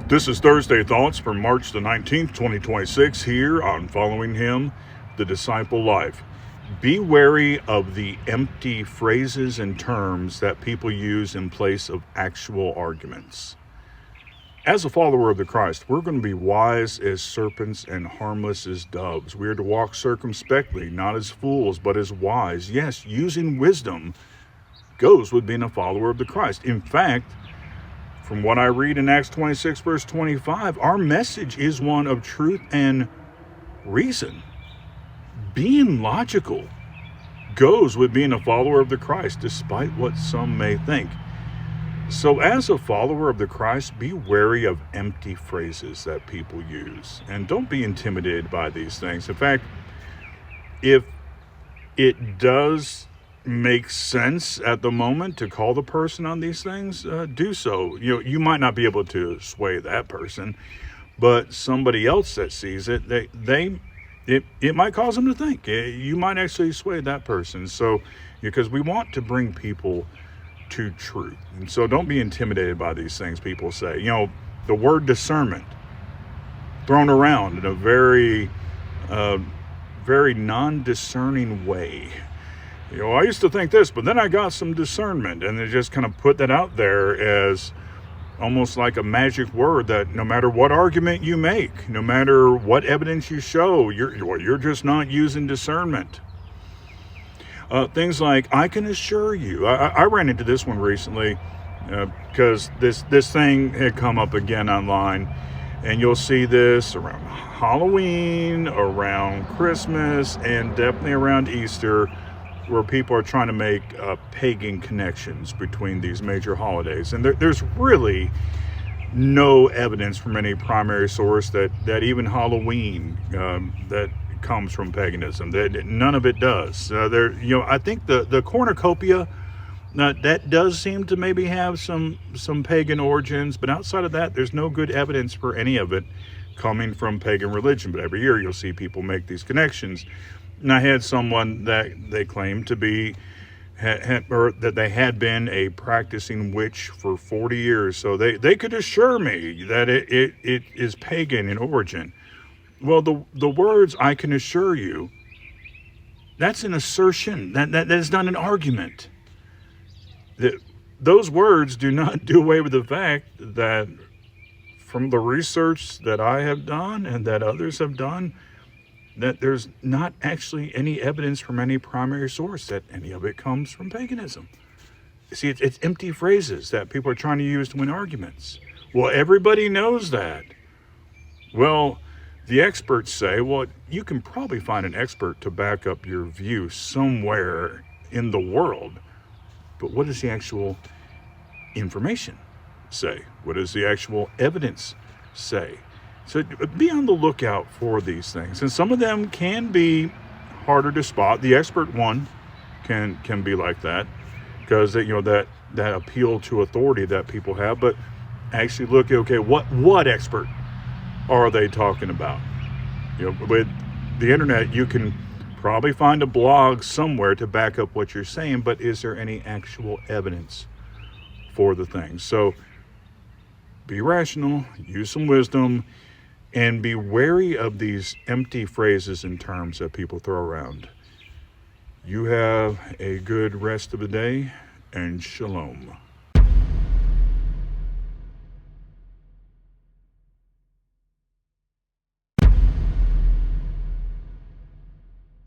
This is Thursday Thoughts for March the 19th, 2026, here on Following Him, the Disciple Life. Be wary of the empty phrases and terms that people use in place of actual arguments. As a follower of the Christ, we're going to be wise as serpents and harmless as doves. We are to walk circumspectly, not as fools, but as wise. Yes, using wisdom goes with being a follower of the Christ. In fact, from what I read in Acts 26, verse 25, our message is one of truth and reason. Being logical goes with being a follower of the Christ, despite what some may think. So as a follower of the Christ, be wary of empty phrases that people use. And don't be intimidated by these things. In fact, if it does make sense at the moment to call the person on these things, do so. You might not be able to sway that person, but somebody else that sees it, it might cause them to think. You might actually sway that person. So, because we want to bring people to truth, and so don't be intimidated by these things people say. The word discernment thrown around in a very non-discerning way. I used to think this, but then I got some discernment, and they just kind of put that out there as almost like a magic word that no matter what argument you make, no matter what evidence you show, you're just not using discernment. Things like, I can assure you. I ran into this one recently because this thing had come up again online, and you'll see this around Halloween, around Christmas, and definitely around Easter, where people are trying to make pagan connections between these major holidays. And there's really no evidence from any primary source that even Halloween that comes from paganism. That none of it does. I think the cornucopia, that does seem to maybe have some pagan origins, but outside of that, there's no good evidence for any of it coming from pagan religion. But every year you'll see people make these connections. And I had someone that they claimed to be, or that they had been a practicing witch for 40 years. So they could assure me that it is pagan in origin. Well, the words, I can assure you, that's an assertion. That is not an argument. Those words do not do away with the fact that from the research that I have done and that others have done, that there's not actually any evidence from any primary source that any of it comes from paganism. See, it's empty phrases that people are trying to use to win arguments. Well, everybody knows that. Well, the experts say, well, you can probably find an expert to back up your view somewhere in the world. But what does the actual information say? What does the actual evidence say? So be on the lookout for these things. And some of them can be harder to spot. The expert one can be like that, because that appeal to authority that people have. But actually look, okay, what expert are they talking about? With the internet, you can probably find a blog somewhere to back up what you're saying, but is there any actual evidence for the thing? So be rational, use some wisdom, and be wary of these empty phrases and terms that people throw around. You have a good rest of the day, and shalom.